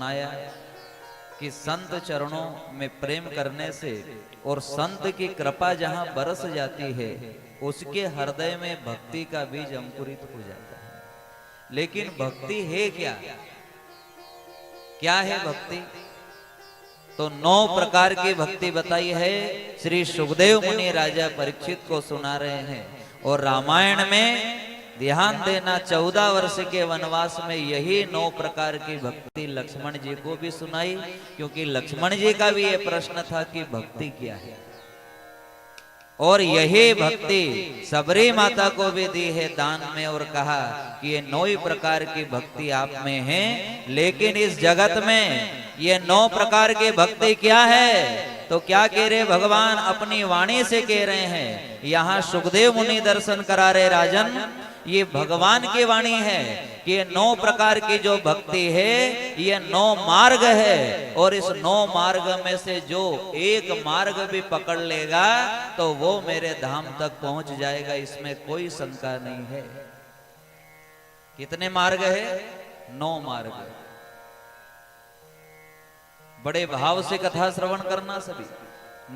सुनाया कि संत चरणों में प्रेम करने से और संत की कृपा जहां बरस जाती है उसके हृदय में भक्ति का बीज अंकुरित हो जाता है। लेकिन भक्ति है क्या? क्या है भक्ति? तो 9 प्रकार की भक्ति बताई है। श्री सुखदेव मुनि राजा परीक्षित को सुना रहे हैं। और रामायण में ध्यान देना, 14 वर्ष के वनवास में यही 9 प्रकार की भक्ति लक्ष्मण जी को भी सुनाई, क्योंकि लक्ष्मण जी का भी ये प्रश्न था कि भक्ति क्या है। और यही भक्ति सबरी माता को भी दी है दान में, और कहा कि ये 9 प्रकार की भक्ति आप में है। लेकिन इस जगत में ये 9 प्रकार की भक्ति क्या है? तो क्या कह रहे भगवान? अपनी वाणी से कह रहे हैं। यहाँ सुखदेव मुनि दर्शन करा रहे राजन, ये भगवान की वाणी है कि ये 9 प्रकार की जो भक्ति है ये 9 मार्ग है। और इस 9 मार्ग में से जो एक मार्ग भी पकड़ लेगा तो वो मेरे धाम तक पहुंच जाएगा, इसमें कोई शंका नहीं है। कितने मार्ग है? 9 मार्ग। बड़े भाव से कथा श्रवण करना सभी।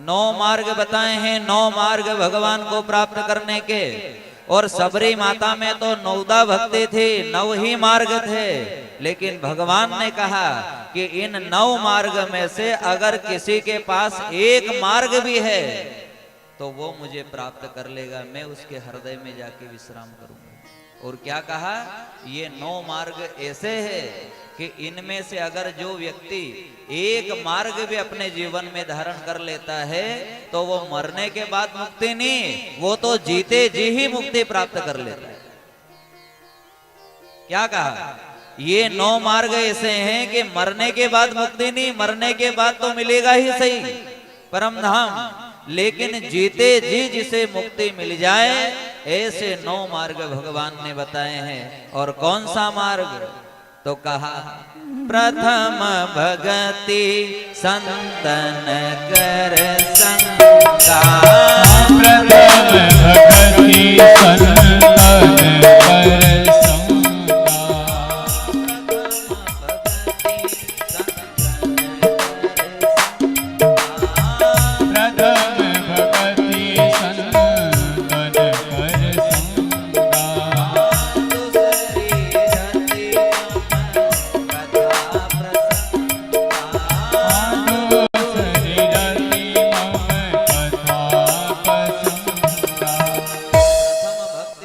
9 मार्ग बताए हैं, 9 मार्ग भगवान को प्राप्त करने के। और सबरी माता में तो 9 भक्ति थी, 9 ही मार्ग थे। लेकिन भगवान ने कहा कि इन 9 मार्ग में से अगर किसी के पास एक मार्ग भी है तो वो मुझे प्राप्त कर लेगा, मैं उसके हृदय में जाके विश्राम करूंगा। और क्या कहा? ये 9 मार्ग ऐसे है कि इनमें से अगर जो व्यक्ति एक मार्ग भी अपने जीवन में धारण कर लेता है तो वो मरने के बाद मुक्ति नहीं, वो तो जीते जी ही मुक्ति प्राप्त कर लेता है। क्या कहा? ये 9 मार्ग ऐसे हैं कि मरने के बाद मुक्ति नहीं, मरने के बाद तो मिलेगा ही सही परम धाम, लेकिन जीते जी जिसे मुक्ति मिल जाए, ऐसे 9 मार्ग भगवान ने बताए हैं। और कौन सा मार्ग? तो कहा प्रथम भगति संतन कर संगा। प्रथम भगति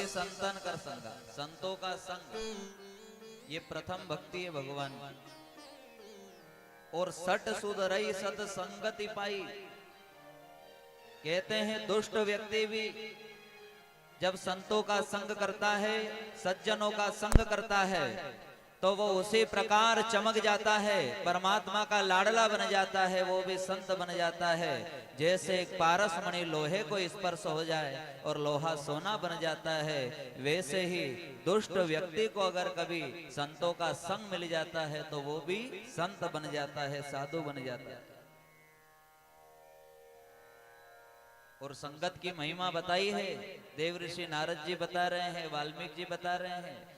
संतन कर संतों का संग, ये प्रथम भक्ति है भगवान की। और सट सुधरई सत संगति पाई। कहते हैं दुष्ट व्यक्ति भी जब संतों का संग करता है, सज्जनों का संग करता है, तो वो उसी प्रकार चमक जाता है, परमात्मा का लाडला बन जाता है, वो भी संत बन जाता है। जैसे एक पारस मणि लोहे को स्पर्श हो जाए और लोहा सोना बन जाता है, वैसे ही दुष्ट व्यक्ति को अगर कभी संतों का संग मिल जाता है तो वो भी संत बन जाता है, साधु बन जाता है। और संगत की महिमा बताई है, देव ऋषि नारद जी बता रहे हैं, वाल्मीकि जी बता रहे हैं।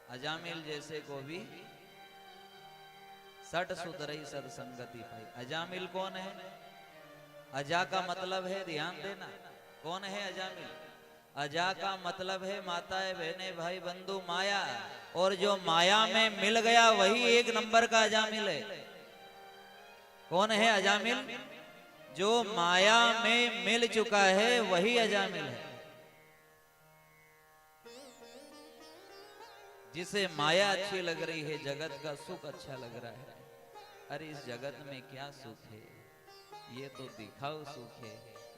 अजामिल जैसे को भी सट सुधरई सद संगति पाई। अजामिल कौन है? अजा का मतलब है, ध्यान देना, कौन है अजामिल? अजा का मतलब है माताएं, बहने, भाई, बंधु, माया। और जो माया में मिल गया वही 1 नंबर का अजामिल है। कौन है अजामिल? जो माया में मिल चुका है वही अजामिल है। जिसे माया अच्छी लग रही है, जगत का सुख अच्छा लग रहा है, अरे इस जगत में क्या सुख है? ये तो दिखाऊ सुख है।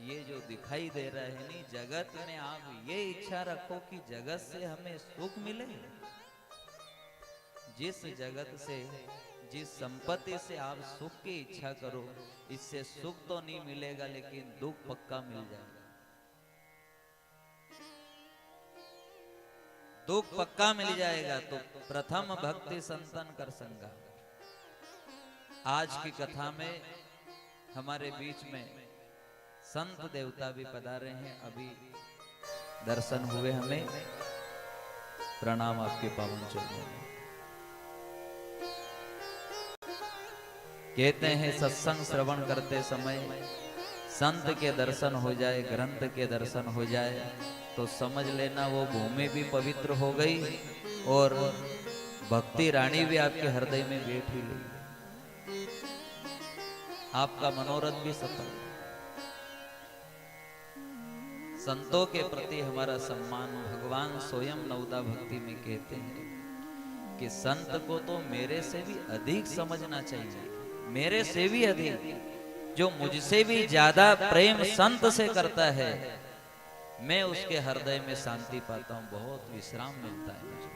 ये जो दिखाई दे रहा है नहीं, जगत में आप ये इच्छा रखो कि जगत से हमें सुख मिले। जिस जगत से, जिस संपत्ति से आप सुख की इच्छा करो, इससे सुख तो नहीं मिलेगा लेकिन दुख पक्का मिल जाएगा। दुख पक्का मिल जाएगा। तो प्रथम भक्ति संतन कर संगा। आज की कथा में हमारे बीच में संत देवता भी पधारे हैं, अभी दर्शन हुए हमें। प्रणाम आपके पावन चरणों में। कहते हैं सत्संग श्रवण करते समय संत के दर्शन हो जाए, ग्रंथ के दर्शन हो जाए तो समझ लेना वो भूमि भी पवित्र हो गई और भक्ति रानी भी आपके हृदय में बैठी गई, आपका मनोरथ भी सफल। संतों के प्रति हमारा सम्मान भगवान स्वयं नवदा भक्ति में कहते हैं कि संत को तो मेरे से भी अधिक समझना चाहिए, मेरे से भी अधिक। जो मुझसे भी ज्यादा प्रेम संत से करता है मैं उसके हृदय में शांति पाता हूं, बहुत विश्राम मिलता है मुझे।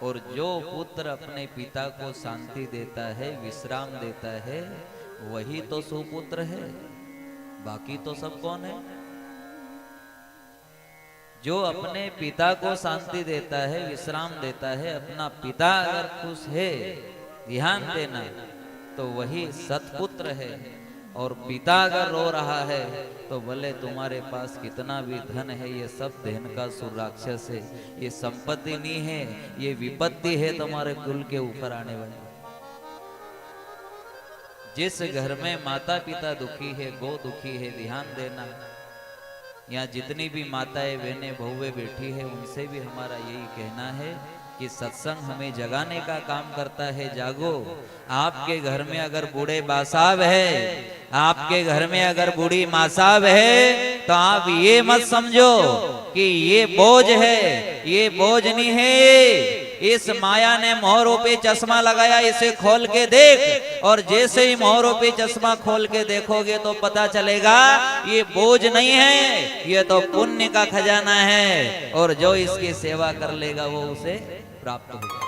और जो पुत्र अपने पिता को शांति देता है, विश्राम देता है, वही तो सुपुत्र है, बाकी तो सब कौन है? जो अपने पिता को शांति देता है, विश्राम देता है, अपना पिता अगर खुश है, ध्यान देना, तो वही सत्पुत्र है। और पिता अगर रो रहा है तो भले तुम्हारे पास कितना भी धन है, ये सब धन का सुर राक्षस है, ये संपत्ति नहीं है, ये विपत्ति है तुम्हारे कुल के ऊपर आने वाली। जिस घर में माता पिता दुखी है, गो दुखी है, ध्यान देना, यहाँ जितनी भी माताएं बहनें बहुएं बैठी है उनसे भी हमारा यही कहना है कि सत्संग हमें जगाने का काम करता है। जागो। आपके घर में अगर बूढ़े बासाब है, आपके घर में अगर बूढ़ी मासाब है, तो आप ये मत समझो कि ये बोझ है, ये बोझ नहीं है। इस माया ने मोहरों पे चश्मा लगाया, इसे खोल के देख, और जैसे ही मोहरों पे चश्मा खोल के देखोगे तो पता चलेगा ये बोझ नहीं है, ये तो पुण्य का खजाना है, और जो इसकी सेवा कर लेगा वो उसे प्राप्त होगा।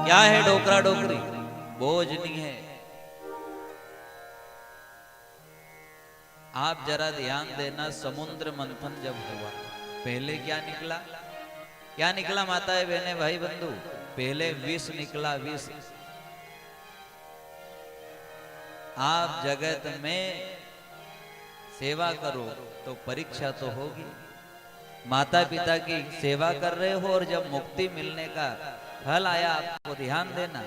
क्या है डोकरा डोकरी? बोझ नहीं है। आप जरा ध्यान देना, समुद्र मंथन जब हुआ पहले क्या निकला? क्या निकला माताएं बहने भाई बंधु? पहले विष निकला, विष। आप जगत में सेवा करो तो परीक्षा तो होगी। माता पिता की सेवा कर रहे हो और जब मुक्ति मिलने का फल आया, आपको ध्यान देना,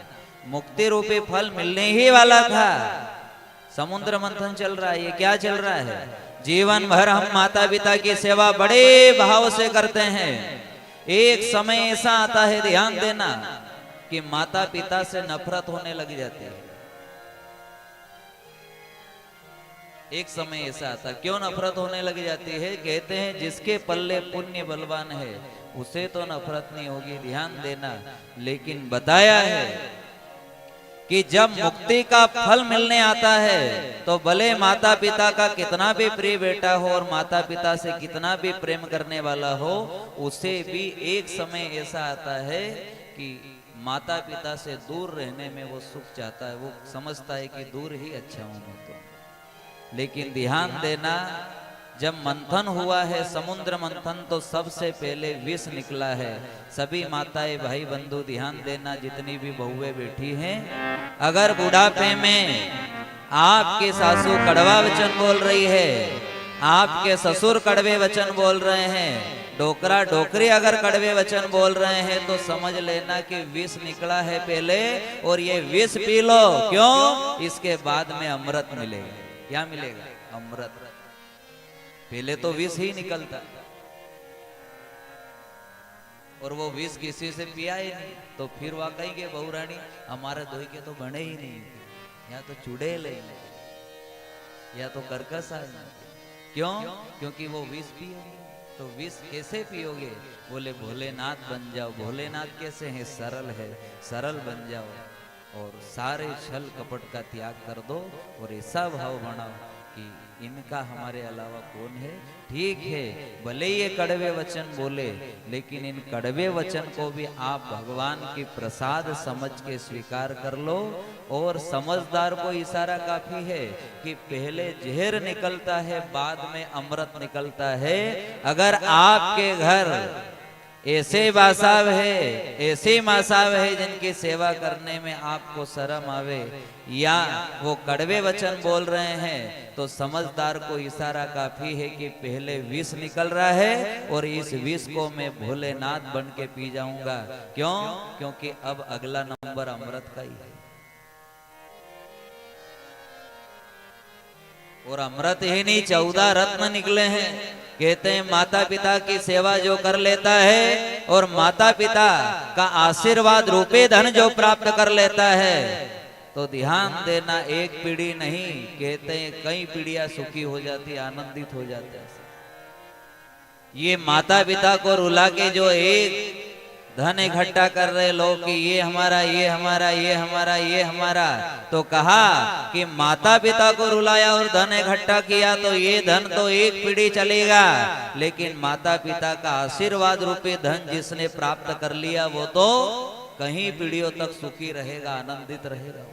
मुक्ति रूपी फल मिलने ही वाला था। समुद्र मंथन चल रहा है, ये क्या चल रहा है? जीवन भर हम माता पिता की सेवा बड़े भाव से करते हैं, एक समय ऐसा आता है, ध्यान देना, कि माता पिता से नफरत होने लग जाती है। एक समय ऐसा आता, क्यों नफरत होने लग जाती है? कहते हैं जिसके पल्ले पुण्य बलवान है उसे तो नफरत नहीं होगी, ध्यान देना। लेकिन बताया है कि जब मुक्ति का फल मिलने आता है तो भले माता पिता का कितना भी प्रिय बेटा हो और माता पिता से कितना भी प्रेम करने वाला हो, उसे भी एक समय ऐसा आता है कि माता पिता से दूर रहने में वो सुख चाहता है, वो समझता है कि दूर ही अच्छा हूं मैं तो। लेकिन ध्यान देना, जब मंथन हुआ है, समुद्र मंथन, तो सबसे पहले विष निकला है। सभी माताएं भाई बंधु ध्यान देना, जितनी भी बहुएं बैठी हैं, अगर बुढ़ापे में आपके सासू कड़वा वचन बोल रही है, आपके ससुर कड़वे वचन बोल रहे हैं, डोकरा डोकरी अगर कड़वे वचन बोल रहे हैं, तो समझ लेना कि विष निकला है पहले, और ये विष पी लो। क्यों? इसके बाद में अमृत मिलेगा। क्या मिलेगा? अमृत। पहले तो विष ही निकलता, और वो विष किसी से पिया ही नहीं, तो फिर वाकई के बहुरानी हमारे दोई के तो बने ही नहीं, या तो चुड़ैल है या तो कर्कश है। क्यों? क्योंकि वो विष पिए। तो विष कैसे पियोगे? बोले भोलेनाथ बन जाओ। भोलेनाथ कैसे हैं? सरल है, सरल बन जाओ और सारे छल कपट का त्याग कर दो और ऐसा भाव बनाओ कि इनका हमारे अलावा कौन है। ठीक है, भले ये कड़वे वचन बोले, लेकिन इन कड़वे वचन को भी आप भगवान की प्रसाद समझ के स्वीकार कर लो। और समझदार को इशारा काफी है कि पहले जहर निकलता है, बाद में अमृत निकलता है। अगर आपके घर ऐसे बासाव है, ऐसे मासाव है जिनकी सेवा करने में आपको शर्म आवे, या वो कड़वे वचन बोल रहे हैं तो समझदार को इशारा काफी है कि पहले विष निकल रहा है और इस विष को मैं भोलेनाथ बन के पी जाऊंगा। क्यों? क्योंकि अब अगला नंबर अमृत का ही है। और अमृत ही नहीं, 14 रत्न निकले हैं। कहते हैं माता पिता की सेवा जो कर लेता है और माता पिता का आशीर्वाद रूपे धन जो प्राप्त कर लेता है, तो ध्यान देना, एक पीढ़ी नहीं, कहते हैं कई पीढ़ियां सुखी हो जाती, आनंदित हो जाते हैं। ये माता पिता को रुला के जो एक धन इकट्ठा कर रहे लोग कि ये हमारा, ये हमारा, ये हमारा, ये हमारा, तो कहा कि माता पिता को रुलाया और धन इकट्ठा किया तो ये धन तो एक पीढ़ी चलेगा, लेकिन माता पिता का आशीर्वाद रूपी धन जिसने प्राप्त कर लिया वो तो कहीं पीढ़ियों तक सुखी रहेगा, आनंदित रहेगा।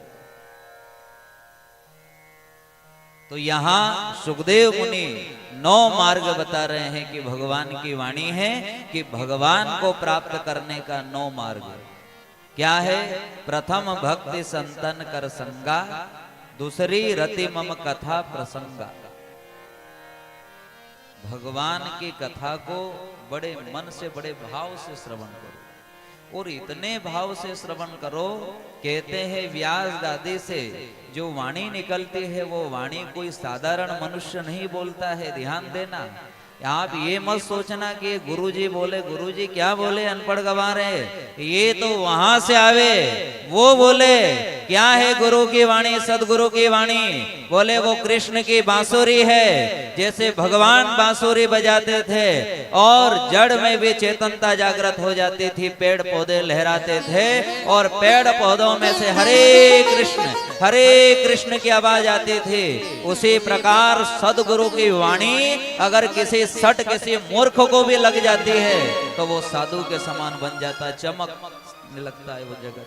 तो यहाँ सुखदेव मुनि 9 मार्ग बता रहे हैं कि भगवान की वाणी है कि भगवान को प्राप्त करने का 9 मार्ग क्या है। प्रथम भक्ति संतन कर संगा, दूसरी रति मम कथा प्रसंगा। भगवान की कथा को बड़े मन से, बड़े भाव से श्रवण करो, और इतने भाव से श्रवण करो, कहते हैं व्यास दादी से जो वाणी निकलती है वो वाणी कोई साधारण मनुष्य नहीं बोलता है। ध्यान देना, आप ये मत सोचना कि गुरुजी बोले, गुरुजी क्या बोले, अनपढ़ गंवार है, ये तो वहां से आवे, वो बोले क्या है गुरु की वाणी, सदगुरु की वाणी, बोले वो कृष्ण की बांसुरी है। जैसे भगवान बांसुरी बजाते थे और जड़ में भी चेतनता जागृत हो जाती थी, पेड़ पौधे लहराते थे और पेड़ पौधों में से हरे कृष्ण की आवाज आती थी, उसी प्रकार सदगुरु की वाणी अगर किसी सट किसी मूर्ख को भी लग जाती है तो वो साधु के समान बन जाता है, चमक लगता है वो जगत।